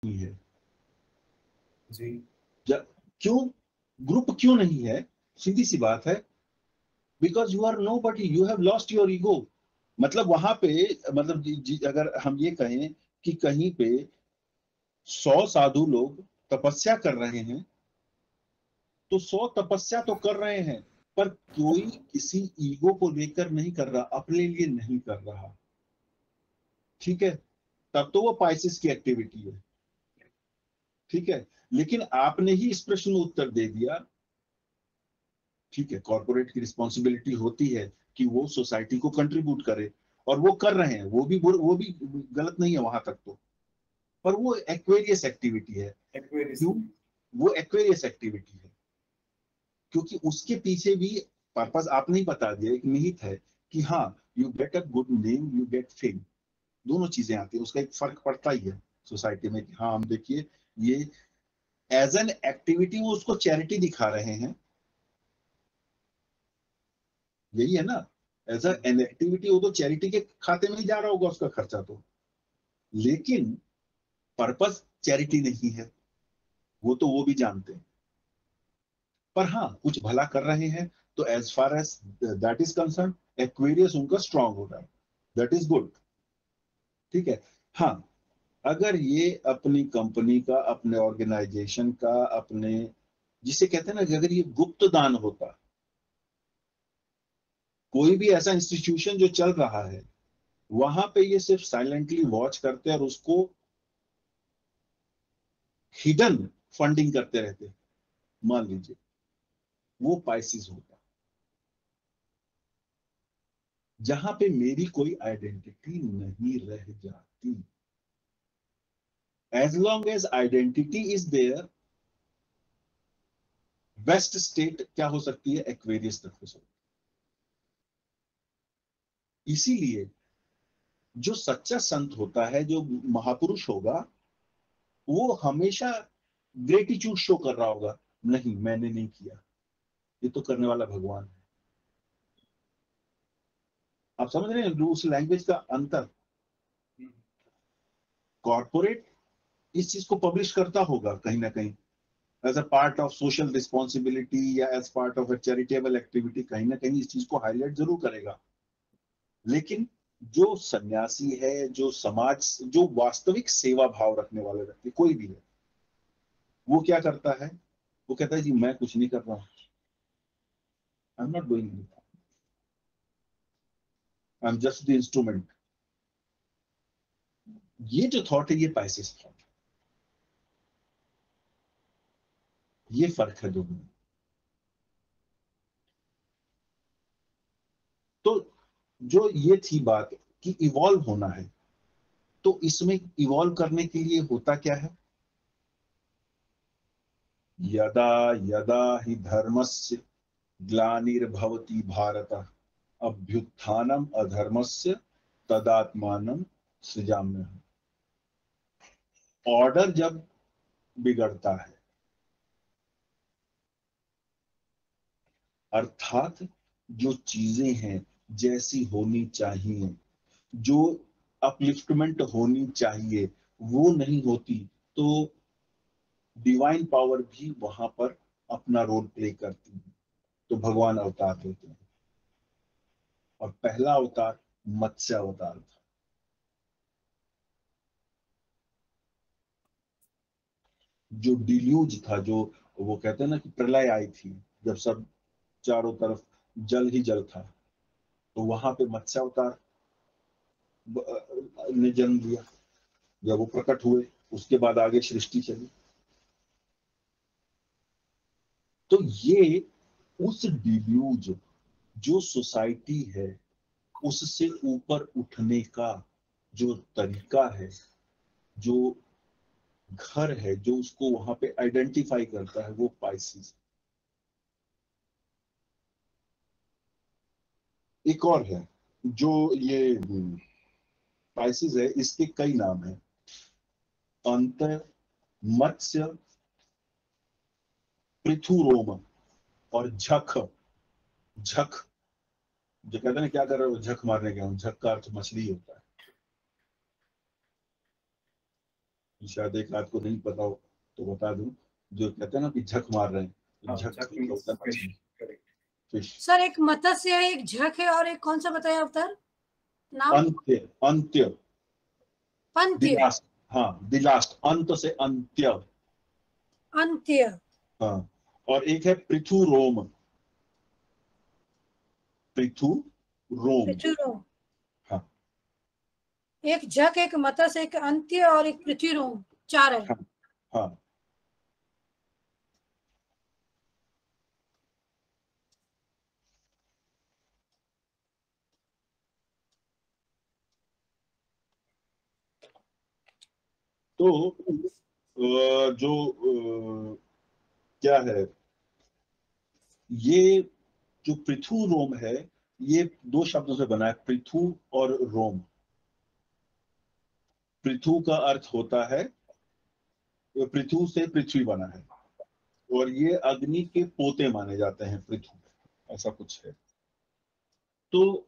नहीं है जी। क्यों ग्रुप क्यों नहीं है? सीधी सी बात है, because you are nobody, you have lost your ego. मतलब वहां पे, मतलब अगर हम ये कहें कि कहीं पे 100 साधु लोग तपस्या कर रहे हैं, तो 100 तपस्या तो कर रहे हैं, पर कोई किसी ईगो को लेकर नहीं कर रहा, अपने लिए नहीं कर रहा। ठीक है, तब तो वो पाइसिस की एक्टिविटी है। ठीक है, लेकिन आपने ही इस प्रश्न में उत्तर दे दिया। ठीक है, कॉर्पोरेट की रिस्पॉन्सिबिलिटी होती है कि वो सोसाइटी को कंट्रीब्यूट करे, और वो कर रहे हैं, वो भी गलत नहीं है वहां तक तो। पर वो एक्वेरियस एक्टिविटी है। एक्वेरियस। क्यों? वो एक्वेरियस एक्टिविटी है क्योंकि उसके पीछे भी पर्पस आपने ही बता दिया, एक निहित है कि हाँ, you get a good name, you get fame, दोनों चीजें आती है, उसका एक फर्क पड़ता ही है सोसाइटी में कि हाँ, हम देखिए ये एज एन एक्टिविटी वो उसको चैरिटी दिखा रहे हैं, यही है ना। एज एन एक्टिविटी वो तो चैरिटी के खाते में ही जा रहा होगा उसका खर्चा तो, लेकिन पर्पस चैरिटी नहीं है, वो तो वो भी जानते हैं। पर हाँ, कुछ भला कर रहे हैं, तो as far as that is concern, Aquarius उनका स्ट्रांग हो रहा है, दैट इज गुड। ठीक है। हाँ, अगर ये अपनी कंपनी का, अपने ऑर्गेनाइजेशन का, अपने, जिसे कहते हैं ना कि अगर ये गुप्त दान होता, कोई भी ऐसा इंस्टीट्यूशन जो चल रहा है, वहां पे ये सिर्फ साइलेंटली वॉच करते और उसको हिडन फंडिंग करते रहते, मान लीजिए, वो पाइसिस होता, जहां पे मेरी कोई आइडेंटिटी नहीं रह जाती। As long as identity is there, best state क्या हो सकती है? एक्वेरियस तक हो सकती है। इसीलिए जो सच्चा संत होता है, जो महापुरुष होगा, वो हमेशा ग्रेटिट्यूड शो कर रहा होगा, नहीं मैंने नहीं किया, ये तो करने वाला भगवान है। आप समझ रहे हैं उस लैंग्वेज का अंतर? कॉर्पोरेट इस चीज को पब्लिश करता होगा कहीं ना कहीं, as a part of social responsibility या as part of a charitable activity, कहीं ना कहीं इस चीज को हाईलाइट जरूर करेगा। लेकिन जो सन्यासी है, जो समाज, जो वास्तविक सेवा भाव रखने वाले व्यक्ति कोई भी है, वो क्या करता है? वो कहता है जी मैं कुछ नहीं कर रहा हूं, I am not doing anything, I am just the instrument. ये जो थॉट है, ये पाइसिस थॉट, ये फर्क है दोनों में। तो जो ये थी बात कि इवॉल्व होना है, तो इसमें इवॉल्व करने के लिए होता क्या है? यदा यदा हि धर्मस्य ग्लानिर्भवति भारत, अभ्युत्थानम अधर्मस्य तदात्मानं सृजाम्यहम्। ऑर्डर जब बिगड़ता है, अर्थात जो चीजें हैं जैसी होनी चाहिए, जो अपलिफ्टमेंट होनी चाहिए, वो नहीं होती, तो डिवाइन पावर भी वहां पर अपना रोल प्ले करती है, तो भगवान अवतार लेते हैं। और पहला अवतार मत्स्य अवतार था। जो डिल्यूज था, जो वो कहते हैं ना कि प्रलय आई थी, जब सब चारों तरफ जल ही जल था, तो वहां पे मत्स्य अवतार ने जन्म लिया। जब वो प्रकट हुए, उसके बाद आगे सृष्टि चली। तो ये उस डिल्यूज, जो सोसाइटी है, उससे ऊपर उठने का जो तरीका है, जो घर है, जो उसको वहां पे आइडेंटिफाई करता है, वो पाइसिस। एक और है जो ये पाइसिस है, इसके कई नाम हैं, अंतर, मत्स्य, पृथुरोम और झख। झख, जो कहते हैं ना क्या कर रहे हो, झक मारने गया हूं, झक का अर्थ मछली होता है। शायद एक आध को नहीं पता हो तो बता दूं, जो कहते हैं ना कि झक मार रहे हैं, हाँ, झक झक मतलब means होता है fish, मछली, correct. फिश। सर एक मत्स्य है, एक झक है, और एक कौन सा बताया अवतार नाम? अंत्य, अंत्य, पंत्य, लास्ट, हाँ द लास्ट, अंत से अंत्य। अंत्य। हाँ, और एक है पृथु रोम, पृथु रोम। पृथ्वीरोम। हाँ एक झक, एक मत्स्य, एक अंत्य और एक पृथ्वीरोम, 4 है। हाँ हाँ। तो जो क्या है, ये जो पृथु रोम है, ये दो शब्दों से बना है, पृथु और रोम। पृथु का अर्थ होता है, पृथु से पृथ्वी बना है, और ये अग्नि के पोते माने जाते हैं पृथु, ऐसा कुछ है। तो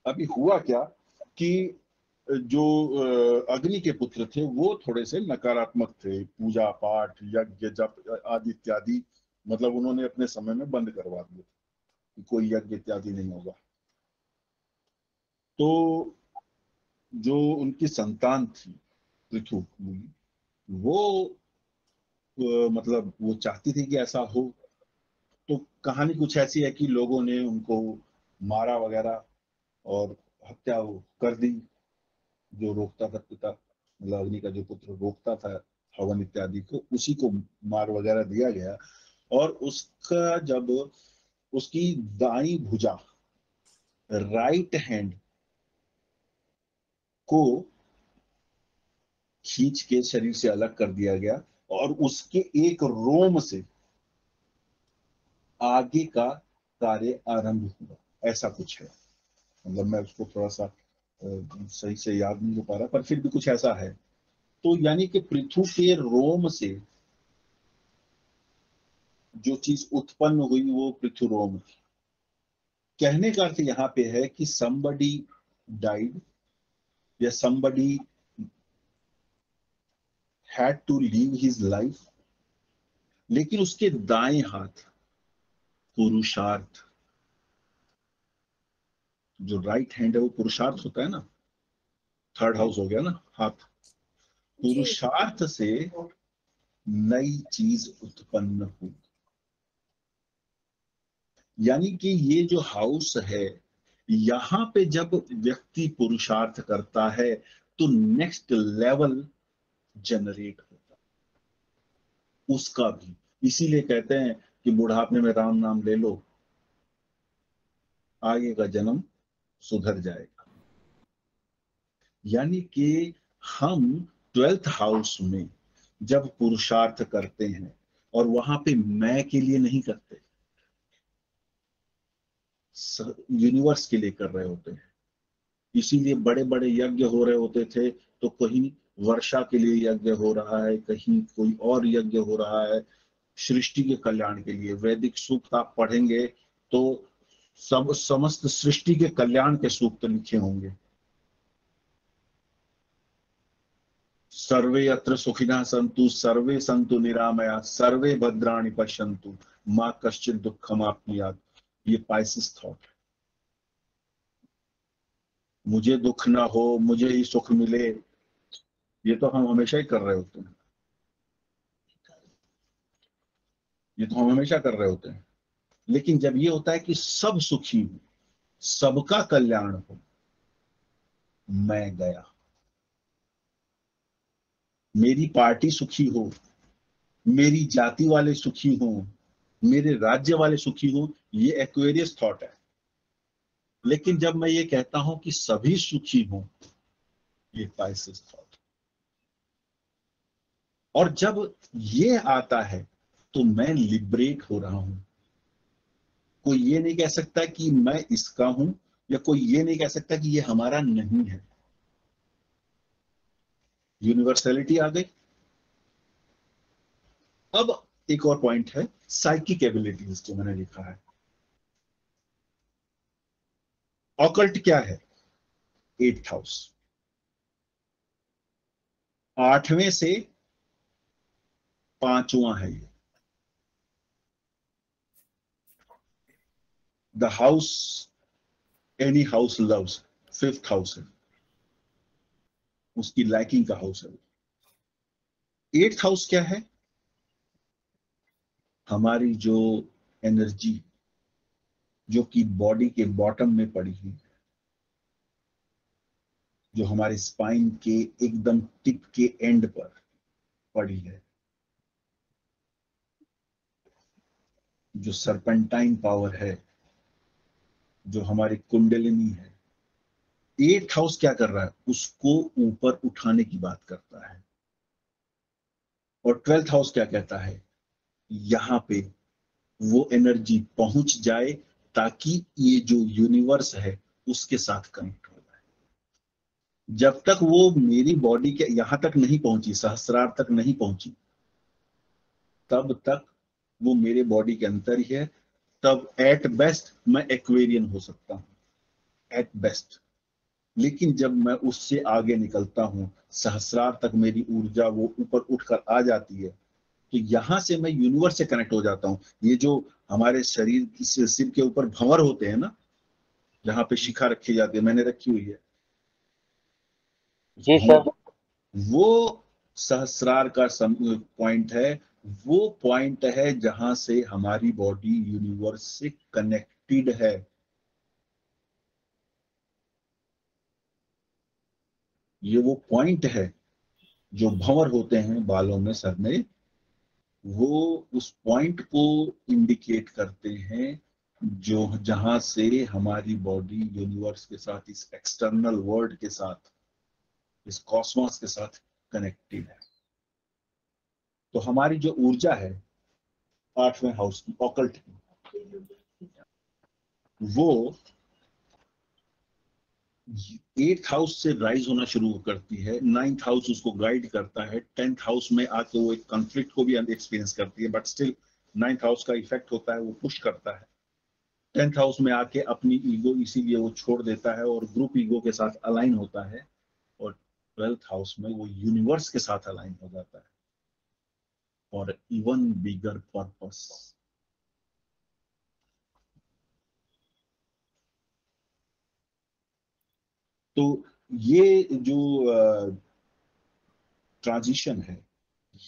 अभी हुआ क्या कि जो अग्नि के पुत्र थे वो थोड़े से नकारात्मक थे, पूजा पाठ यज्ञ जप आदि इत्यादि, मतलब उन्होंने अपने समय में बंद करवा दिए कि कोई यज्ञ इत्यादि नहीं होगा। तो जो उनकी संतान थी पृथु, वो मतलब वो चाहती थी कि ऐसा हो। तो कहानी कुछ ऐसी है कि लोगों ने उनको मारा वगैरह और हत्या कर दी। जो रोकता था पिता, मतलब अग्नि का जो पुत्र रोकता था हवन इत्यादि को, उसी को मार वगैरह दिया गया। और उसका जब उसकी दाई भुजा, राइट हैंड को खींच के शरीर से अलग कर दिया गया, और उसके एक रोम से आगे का कार्य आरंभ हुआ, ऐसा कुछ है। मतलब मैं उसको थोड़ा सा सही से याद नहीं हो पा रहा, पर फिर भी कुछ ऐसा है। तो यानी कि पृथु के रोम से जो चीज उत्पन्न हुई वो पृथु रोम थी। कहने का अर्थ यहाँ पे है कि somebody died या somebody had to live his life, लेकिन उसके दाएं हाथ पुरुषार्थ, जो राइट हैंड है वो पुरुषार्थ होता है ना, थर्ड हाउस हो गया ना हाथ, जी। पुरुषार्थ से नई चीज उत्पन्न हुई। यानी कि ये जो हाउस है, यहाँ पे जब व्यक्ति पुरुषार्थ करता है तो नेक्स्ट लेवल जनरेट होता है उसका भी। इसीलिए कहते हैं कि बुढ़ापे में राम नाम ले लो, आगे का जन्म सुधर जाएगा। यानी कि हम 12th हाउस में जब पुरुषार्थ करते हैं, और वहां पे मैं के लिए नहीं करते, यूनिवर्स के लिए कर रहे होते हैं। इसीलिए बड़े बड़े यज्ञ हो रहे होते थे, तो कहीं वर्षा के लिए यज्ञ हो रहा है, कहीं कोई और यज्ञ हो रहा है सृष्टि के कल्याण के लिए। वैदिक सूक्त आप पढ़ेंगे तो सब समस्त सृष्टि के कल्याण के सूक्त लिखे होंगे। सर्वे अत्र सुखिनः सन्तु, सर्वे सन्तु निरामया, सर्वे भद्राणि पश्यन्तु, मां कश्चित् दुःखमाप्नुयात्। ये पाइसिस थॉट। मुझे दुख ना हो, मुझे ही सुख मिले, ये तो हम हमेशा ही कर रहे होते हैं। ये तो हम हमेशा कर रहे होते हैं। लेकिन जब ये होता है कि सब सुखी हो, सबका कल्याण हो, मैं गया, मेरी पार्टी सुखी हो, मेरी जाति वाले सुखी हो, मेरे राज्य वाले सुखी हो, ये एक्वेरियस थॉट है। लेकिन जब मैं ये कहता हूं कि सभी सुखी हो, ये पाइसेस थॉट। और जब ये आता है तो मैं लिबरेट हो रहा हूं। कोई ये नहीं कह सकता कि मैं इसका हूं, या कोई ये नहीं कह सकता कि ये हमारा नहीं है। यूनिवर्सैलिटी आ गई। अब एक और पॉइंट है, साइकिक एबिलिटीज, जो मैंने लिखा है। ऑकल्ट क्या है? 8th house. 8वें से 5वां है ये। The house any house loves 5th house है, उसकी लाइकिंग का हाउस है। 8th हाउस क्या है? हमारी जो एनर्जी जो कि बॉडी के बॉटम में पड़ी है, जो हमारे स्पाइन के एकदम टिप के एंड पर पड़ी है, जो सरपेंटाइन पावर है, जो हमारी कुंडलिनी है। 8th हाउस क्या कर रहा है? उसको ऊपर उठाने की बात करता है। और 12th हाउस क्या कहता है? यहां पे वो एनर्जी पहुंच जाए ताकि ये जो यूनिवर्स है उसके साथ कनेक्ट हो जाए। जब तक वो मेरी बॉडी के यहां तक नहीं पहुंची, सहस्रार तक नहीं पहुंची, तब तक वो मेरे बॉडी के अंदर ही है। तब एट बेस्ट मैं एक्वेरियन हो सकता हूं, एट बेस्ट। लेकिन जब मैं उससे आगे निकलता हूं, सहस्रार तक मेरी ऊर्जा वो ऊपर उठकर आ जाती है, तो यहां से मैं यूनिवर्स से कनेक्ट हो जाता हूं। ये जो हमारे शरीर की सिर के ऊपर भंवर होते हैं ना, जहां पे शिखा रखी जाती है, मैंने रखी हुई है जी भंवर, सर। वो सहस्रार का पॉइंट है। वो पॉइंट है जहां से हमारी बॉडी यूनिवर्स से कनेक्टेड है। ये वो पॉइंट है जो भंवर होते हैं बालों में, सर में, वो उस पॉइंट को इंडिकेट करते हैं जो जहां से हमारी बॉडी यूनिवर्स के साथ, इस एक्सटर्नल वर्ल्ड के साथ, इस कॉस्मोस के साथ कनेक्टेड है। तो हमारी जो ऊर्जा है 8वें हाउस की, ऑकल्ट की, वो 8th हाउस से राइज होना शुरू करती है। 9th हाउस उसको गाइड करता है। 10th हाउस में आके वो एक कॉन्फ्लिक्ट को भी एक्सपीरियंस करती है, बट स्टिल 9th हाउस का इफेक्ट होता है, वो पुश करता है। 10th हाउस में आके अपनी ईगो इसीलिए वो छोड़ देता है और ग्रुप ईगो के साथ अलाइन होता है। और 12th हाउस में वो यूनिवर्स के साथ अलाइन हो जाता है और इवन बिगर पर्पस। तो ये जो ट्रांजिशन है,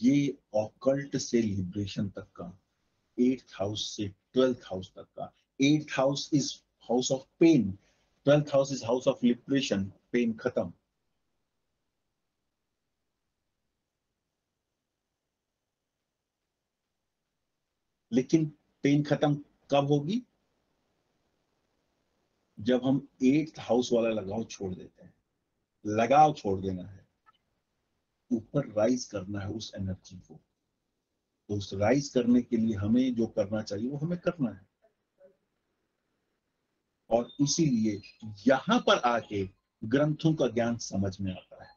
ये ऑकल्ट से लिबरेशन तक का, 8th हाउस से 12th हाउस तक का। 8th house is house of pain, 12th house is house of liberation. Pain खत्म। लेकिन पेन खत्म कब होगी? जब हम 8th हाउस वाला लगाव छोड़ देते हैं। लगाव छोड़ देना है, ऊपर राइज करना है उस एनर्जी को। तो उस राइज करने के लिए हमें जो करना चाहिए वो हमें करना है। और इसीलिए यहां पर आके ग्रंथों का ज्ञान समझ में आता है।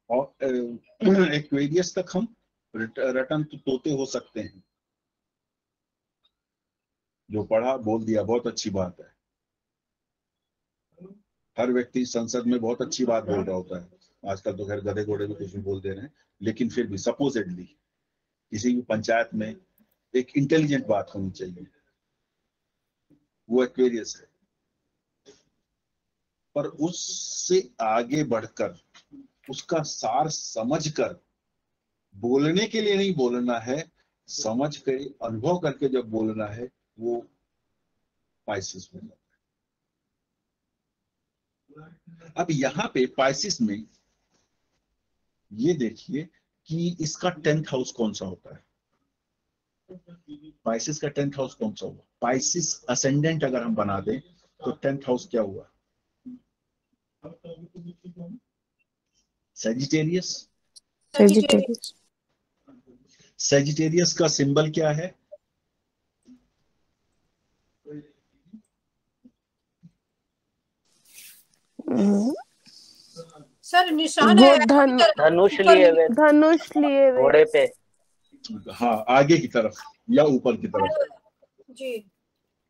और एक्वेरियस तक हम रटन तोते हो सकते हैं। जो पढ़ा बोल दिया, बहुत अच्छी बात है। हर व्यक्ति संसद में बहुत अच्छी बात बोल रहा होता है। आजकल तो खैर गधे घोड़े भी कुछ भी बोल दे रहे हैं, लेकिन फिर भी सपोजिटली किसी भी पंचायत में एक इंटेलिजेंट बात होनी चाहिए। वो एक्वेरियस है। पर उससे आगे बढ़कर, उसका सार समझकर, बोलने के लिए नहीं बोलना है, समझ के अनुभव करके जब बोलना है, वो पाइसिस में जाता है। अब यहाँ पे पाइसिस में ये देखिए कि इसका 10th हाउस कौन सा होता है। पाइसिस का 10th हाउस कौन सा हुआ? पाइसिस असेंडेंट अगर हम बना दें तो 10th हाउस क्या हुआ? सेजिटेरियस। सेजिटेरियस। सेजिटेरियस का सिंबल क्या है? सर निशान वो है धनुष ऊपर लिए में। हुए धनुष लिए हुए। घोड़े पे। हाँ, आगे की तरफ या ऊपर की तरफ। जी।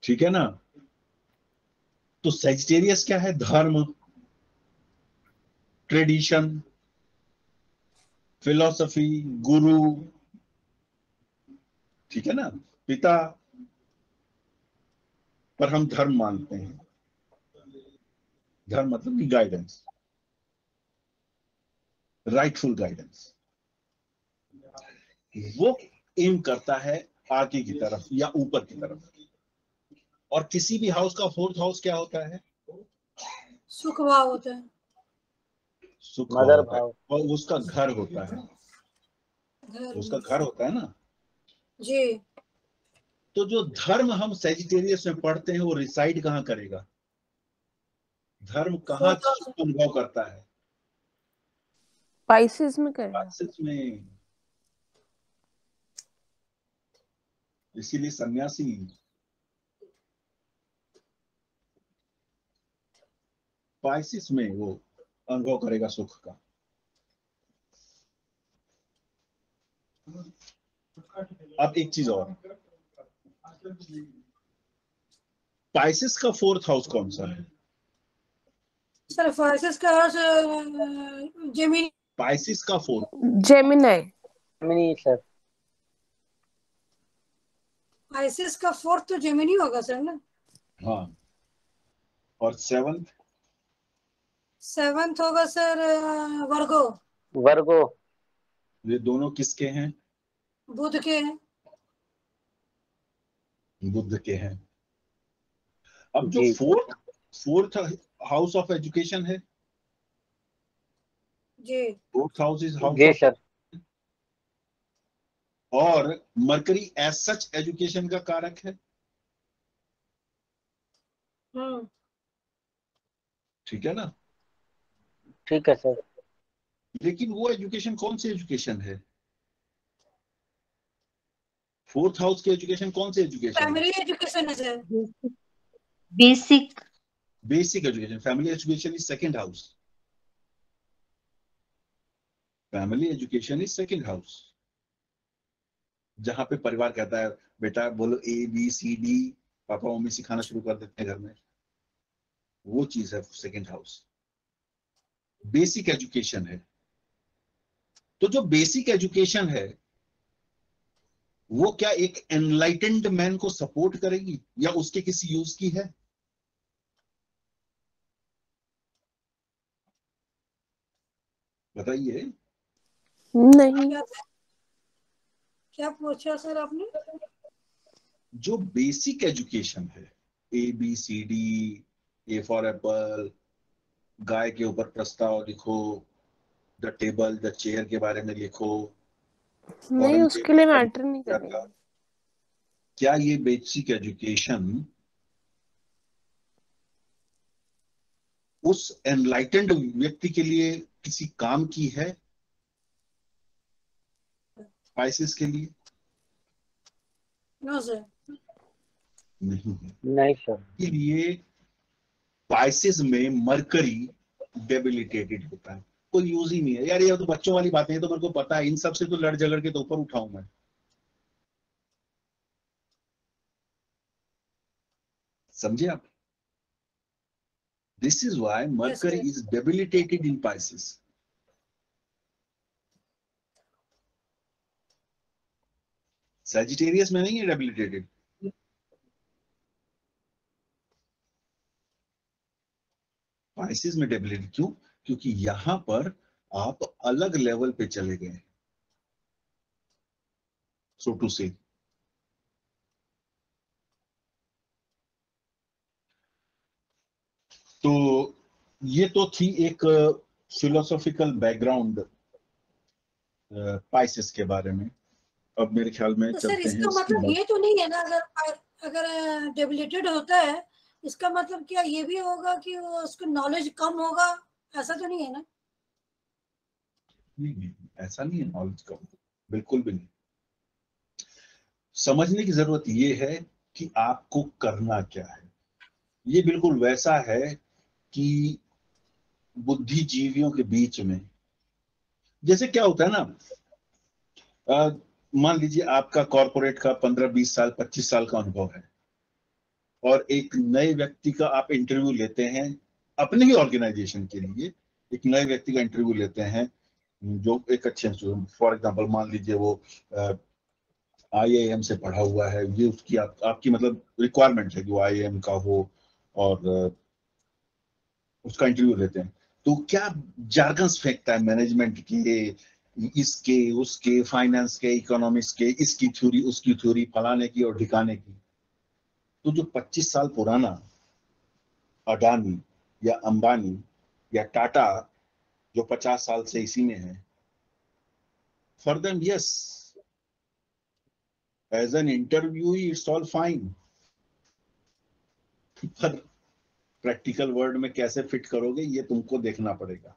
ठीक है ना? तो सेजिटेरियस क्या है? धर्म, ट्रेडिशन, फिलॉसफी, गुरु, ठीक है ना, पिता, पर हम धर्म मानते हैं। धर्म मतलब कि गाइडेंस, राइटफुल गाइडेंस। वो एम करता है आगे की तरफ या ऊपर की तरफ। और किसी भी हाउस का फोर्थ हाउस क्या होता है? सुख भाव होता है, सुख मदर होता है, भाव। और उसका घर होता है, घर उसका में। घर होता है ना। जी, तो जो धर्म हम सेजिटेरियस में पढ़ते हैं वो रिसाइड कहाँ करेगा? धर्म कहाँ फोर्थ हाउस। सुख अनुभव करता है? स्पाइसेस में करेगा। पाइसेस में। इसीलिए सन्यासी पाइसेस में वो अनुभव करेगा सुख का। अब एक चीज और, पाइसेस का फोर्थ हाउस कौन सा है? सर फाइसिस का हाउस जेमिनी। पाइसेस का फोर्थ, जेमिनाई। नहीं सर, आइसिस का फोर्थ तो जेमिनी होगा सर ना। हाँ, और सेवंथ? सेवंथ होगा सर वर्गो, वर्गो। ये दोनों किसके हैं? बुध के हैं। बुद्ध के हैं। अब जो जी फोर्थ हाउस ऑफ एजुकेशन है, जी, फोर्थ हाउस इज हाउस जी ऑफ, सर। और मरकरी एज सच एजुकेशन का कारक है, ठीक है ना। ठीक है सर। लेकिन वो एजुकेशन कौन सी एजुकेशन है? फोर्थ हाउस की एजुकेशन कौन सी एजुकेशन है? फैमिली एजुकेशन है sir. Basic basic education. Family education is second house. Family education is second house, जहां पे परिवार कहता है बेटा बोलो ABCD, पापा मम्मी सिखाना शुरू कर देते हैं घर में। वो चीज है सेकंड हाउस, बेसिक एजुकेशन है। तो जो बेसिक एजुकेशन है वो क्या एक एनलाइटेंड मैन को सपोर्ट करेगी या उसके किसी यूज की है? बताइए। नहीं। क्या पूछा सर आपने? जो बेसिक एजुकेशन है, ABCD, A फॉर एप्पल, गाय के ऊपर प्रस्ताव लिखो, द टेबल द चेयर के बारे में लिखो, नहीं, फॉरेन उसके लिए पेपर मैटर नहीं क्या था, करेगा। क्या ये बेसिक एजुकेशन उस एनलाइटेंड व्यक्ति के लिए किसी काम की है? पाइसेस के लिए नो सर। नहीं है। नहीं सर। के लिए पाइसेस में मरकरी डेबिलिटेटेड होता है, कोई यूज ही नहीं है। यार ये तो बच्चों वाली बातें हैं, तो मेरे को पता है, इन सब से तो लड़ झगड़ के तो ऊपर उठाऊं मैं। समझे आप? This is why yes mercury sir. Is debilitated in Pisces. Sagittarius में नहीं है डेबिलिटेटेड। पाइसेस में डेबिलिटेड क्यों? क्योंकि यहां पर आप अलग लेवल पे चले गए, सो टू से। तो ये तो थी एक फिलोसॉफिकल बैकग्राउंड पाइसेस के बारे में। अब मेरे ख्याल में तो सर चलते हैं इसका इसकी मतलब बात। ये तो नहीं है ना, अगर अगर डेबिलिटेड होता है, इसका मतलब क्या ये भी होगा कि वो उसको नॉलेज कम होगा? ऐसा तो नहीं है ना? नहीं, ऐसा नहीं है नॉलेज का, बिल्कुल भी नहीं। समझने की जरूरत ये है कि आपको करना क्या है। ये बिल्कुल वैसा है कि बुद्धिजीवियों के बीच में जैसे क्या होता है ना, मान लीजिए आपका कॉर्पोरेट का 15-20 साल 25 साल का अनुभव है, और एक नए व्यक्ति का आप इंटरव्यू लेते हैं अपने ही ऑर्गेनाइजेशन के लिए, एक नए व्यक्ति का इंटरव्यू लेते हैं जो एक अच्छे, फॉर एग्जांपल मान लीजिए वो IIM से पढ़ा हुआ है, ये उसकी आपकी मतलब रिक्वायरमेंट है कि वो IIM का हो, और उसका इंटरव्यू लेते हैं तो क्या जार्गन्स फेंकता है मैनेजमेंट के, इसके उसके, फाइनेंस के, इकोनॉमिक्स के, इसकी थ्योरी उसकी थ्योरी, फलाने की और ठिकाने की। तो जो 25 साल पुराना अडानी या अंबानी या टाटा जो 50 साल से इसी में है, for them yes, as an interview it's all fine, पर प्रैक्टिकल वर्ल्ड में कैसे फिट करोगे ये तुमको देखना पड़ेगा।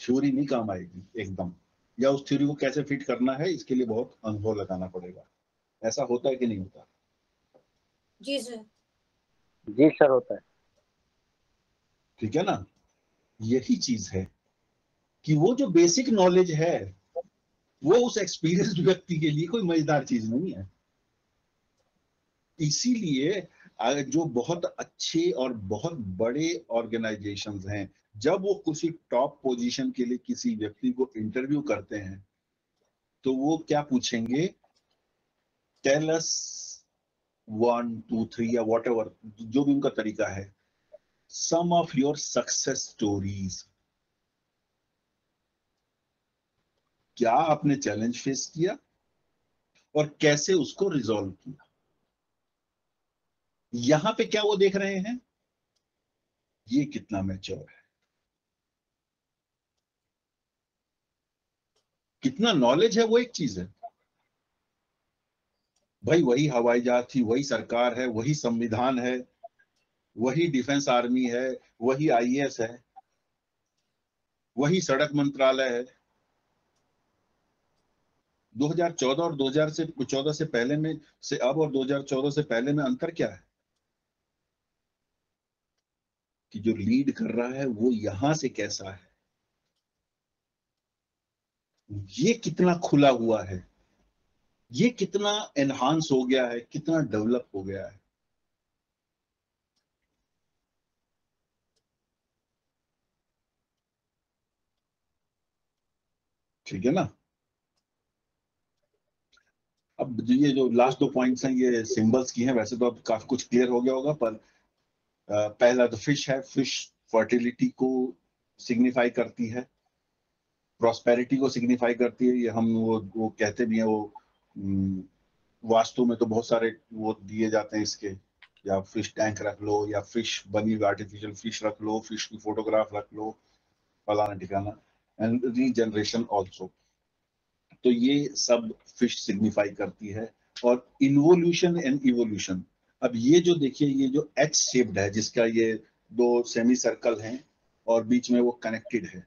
थ्योरी नहीं काम आएगी एकदम, या उस थ्योरी को कैसे फिट करना है इसके लिए बहुत अनुभव लगाना पड़ेगा। ऐसा होता है कि नहीं होता? जी सर। जी सर, होता है। ठीक है ना। यही चीज है कि वो जो बेसिक नॉलेज है वो उस एक्सपीरियंस्ड व्यक्ति के लिए कोई मजेदार चीज नहीं है। इसीलिए जो बहुत अच्छे और बहुत बड़े ऑर्गेनाइजेशंस हैं, जब वो किसी टॉप पोजीशन के लिए किसी व्यक्ति को इंटरव्यू करते हैं तो वो क्या पूछेंगे, टेल अस 1 2 3 या वॉट एवर, जो भी उनका तरीका है, सम ऑफ योर सक्सेस स्टोरीज। क्या आपने चैलेंज फेस किया और कैसे उसको रिजॉल्व किया। यहां पे क्या वो देख रहे हैं, ये कितना मैच्योर है, कितना नॉलेज है, वो एक चीज है। भाई वही हवाई जहाज थी, वही सरकार है, वही संविधान है, वही डिफेंस आर्मी है, वही IAS है, वही सड़क मंत्रालय है। 2014 और 2014 से पहले में से अब और 2014 से पहले में अंतर क्या है कि जो लीड कर रहा है वो यहां से कैसा है, ये कितना खुला हुआ है, ये कितना एनहांस हो गया है, कितना डेवलप हो गया है। ठीक है ना। अब ये जो लास्ट 2 पॉइंट्स हैं ये सिंबल्स की हैं, वैसे तो अब काफी कुछ क्लियर हो गया होगा, पर पहला तो फिश है। फिश फर्टिलिटी को सिग्निफाई करती है, प्रॉस्पेरिटी को सिग्निफाई करती है। ये हम वो कहते भी हैं, वो वास्तु में तो बहुत सारे वो दिए जाते हैं इसके, या फिश टैंक रख लो, या फिश बनी हुई आर्टिफिशियल फिश रख लो, फिश की फोटोग्राफ रख लो, फलाना ठिकाना, एंड रीजनरेशन ऑल्सो। तो ये सब फिश सिग्निफाई करती है। और इन्वोल्यूशन एंड इवोल्यूशन, अब ये जो देखिए, ये जो एच शेप्ड है जिसका ये 2 सेमी सर्कल हैं और बीच में वो कनेक्टेड है,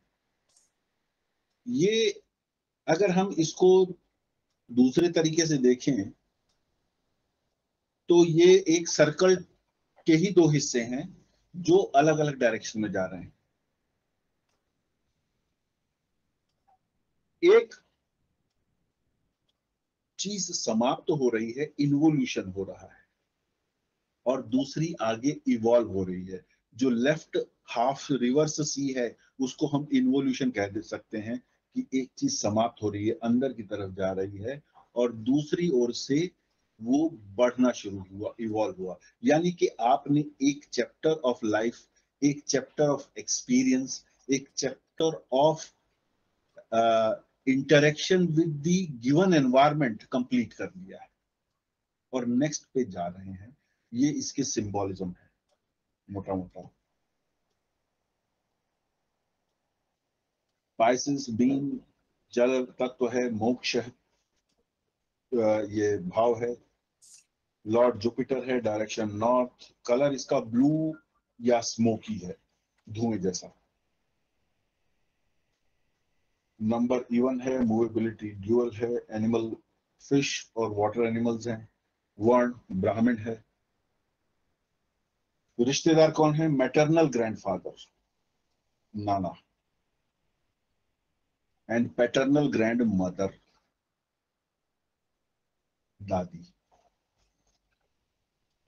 ये अगर हम इसको दूसरे तरीके से देखें तो ये एक सर्कल के ही 2 हिस्से हैं जो अलग अलग डायरेक्शन में जा रहे हैं। एक चीज समाप्त हो रही है, इन्वोल्यूशन हो रहा है, और दूसरी आगे इवॉल्व हो रही है। जो लेफ्ट हाफ रिवर्स सी है उसको हम इन्वोल्यूशन कह दे सकते हैं कि एक चीज समाप्त हो रही है, अंदर की तरफ जा रही है, और दूसरी ओर से वो बढ़ना शुरू हुआ, इवॉल्व हुआ। यानी कि आपने एक चैप्टर ऑफ लाइफ, एक चैप्टर ऑफ एक्सपीरियंस, एक chapter of interaction with the given environment complete कर लिया है और नेक्स्ट पे जा रहे हैं। ये इसके सिंबोलिज्म है मोटा मोटा। पाइसेस बीन जल तत्व है, मोक्ष ये भाव है। लॉर्ड जुपिटर है, डायरेक्शन नॉर्थ। कलर इसका ब्लू या स्मोकी है, धुएं जैसा। नंबर इवन है, मूवेबिलिटी ड्यूअल है, एनिमल फिश और वाटर एनिमल्स हैं। वर्ण ब्राह्मण है। रिश्तेदार कौन है, मैटरनल ग्रैंडफादर नाना, एंड पैटर्नल ग्रैंड मदर दादी।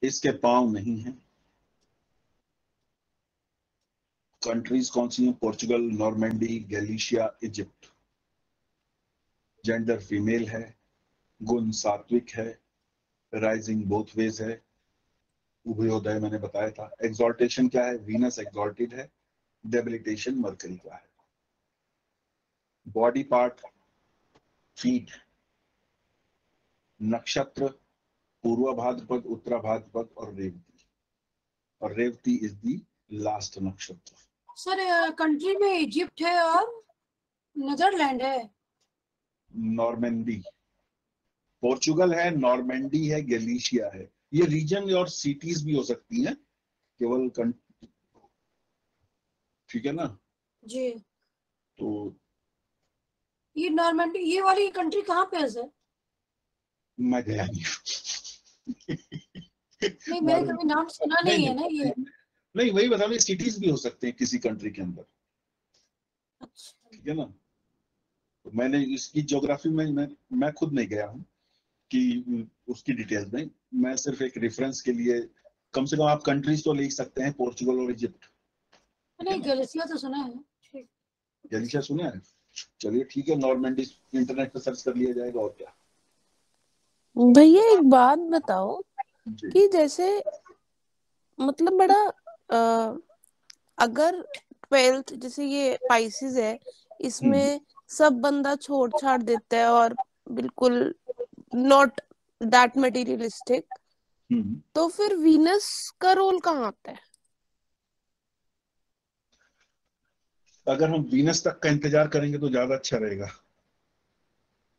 इसके पांव नहीं है, कंट्रीज कौन सी हैं? Portugal, Normandy, Galicia, Egypt. Gender female है, गुण सात्विक है, राइजिंग बोथ वेज है, उभयोदय मैंने बताया था। एक्सॉल्टेशन क्या है? वीनस एक्सॉल्टेड है। डेबिलिटेशन मरकरी का है। Body part feet. नक्षत्र पूर्व भाद्रपद, उत्तरा भाद्रपद और रेवती। और रेवती इज दी लास्ट नक्षत्र। सर कंट्री में इजिप्ट है और नीदरलैंड है। नॉर्मैंडी, पोर्चुगल है, नॉर्मैंडी है, गैलिशिया है। ये रीजन और सिटीज भी हो सकती हैं, केवल ठीक है ना? जी। तो ये नॉर्मैंडी, ये वाली कंट्री कहाँ पे है सर? मैं गया नहीं। नहीं, मैंने कभी नाम सुना नहीं है ना ये। नहीं, वही बता रहे, सिटीज भी हो सकते हैं किसी कंट्री के अंदर। अच्छा। ठीक है ना? तो मैंने इसकी ज्योग्राफी में मैं खुद नहीं गया हूँ कि उसकी डिटेल्स में। मैं सिर्फ एक रेफरेंस के लिए, कम से कम आप कंट्रीज तो लिख सकते हैं, पोर्चुगल और इजिप्ट। नहीं, गैलिसिया तो सुना है। ठीक। गैलिशिया सुना है? चलिए ठीक है, नॉर्मैंडी इंटरनेट पर सर्च कर लिया जाएगा, और क्या। भैया एक बात बताओ जी। कि जैसे मतलब बड़ा अगर 12th जैसे ये पाइसेस है, इसमें सब बंदा छोड़ छाड़ देता है और बिल्कुल नॉट दैट मटेरियलिस्टिक, तो फिर वीनस का रोल कहाँ आता है? अगर हम वीनस तक का इंतजार करेंगे तो ज्यादा अच्छा रहेगा।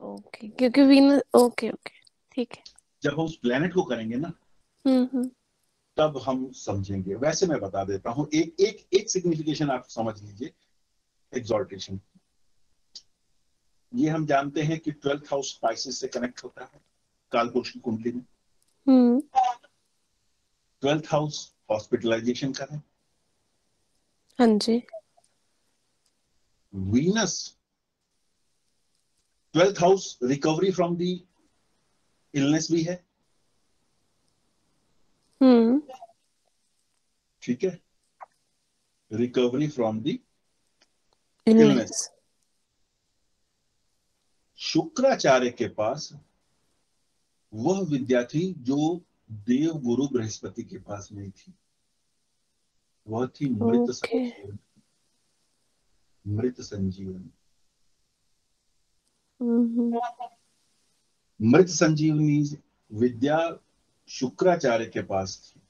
ओके, क्योंकि वीनस, ओके ओके ठीक है। जब हम उस प्लेनेट को करेंगे ना, तब हम समझेंगे। वैसे मैं बता देता हूं, एक सिग्निफिकेशन आप समझ लीजिए एक्सॉल्टेशन। ये हम जानते हैं कि 12th हाउस स्पाइसेस से कनेक्ट होता है कालपुरुष की कुंडली में। 12th हाउस हॉस्पिटलाइजेशन का है। हाँ जी। Venus 12th house recovery from the illness भी है। ठीक है, recovery from the illness. Shukracharya के पास वह विद्या थी जो देव गुरु बृहस्पति के पास नहीं थी। वह थी मृत संजीवनी। मृत संजीवनी। मृत संजीवनी विद्या शुक्राचार्य के पास थी,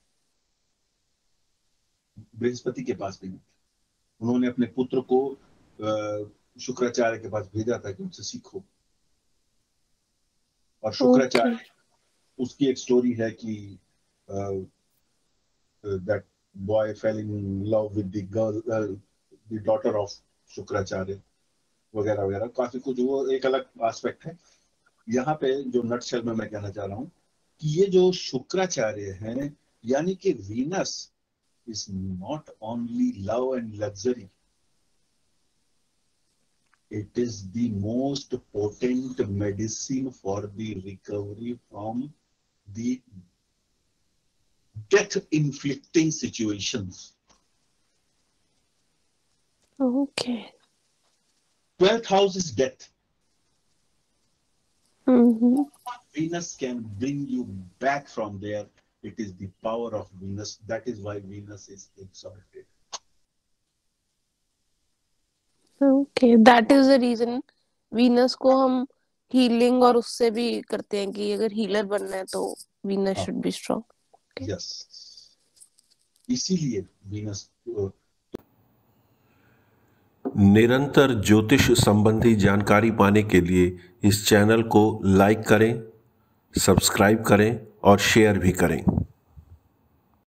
बृहस्पति के पास नहीं थी। उन्होंने अपने पुत्र को शुक्राचार्य के पास भेजा था कि उनसे सीखो। और शुक्राचार्य, उसकी एक स्टोरी है कि that boy fail in love with the girl, the daughter of Shukracharya, वगैरह वगैरह, काफी कुछ। वो एक अलग एस्पेक्ट है। यहाँ पे जो नटशेल में मैं कहना चाह रहा हूँ कि ये जो शुक्राचार्य हैं, यानी कि Venus is not only love and luxury, it is the most potent medicine for the recovery from the death inflicting situations. Okay. 12th house is death. Venus can bring you back from there. It is the power of Venus. That is why Venus is exalted. Okay, that is the reason Venus को हम healing और उससे भी करते हैं कि अगर healer बनना है तो Venus should be strong. Yes, इसीलिए वीनस। निरंतर ज्योतिष संबंधी जानकारी पाने के लिए इस चैनल को लाइक करें, सब्सक्राइब करें और शेयर भी करें।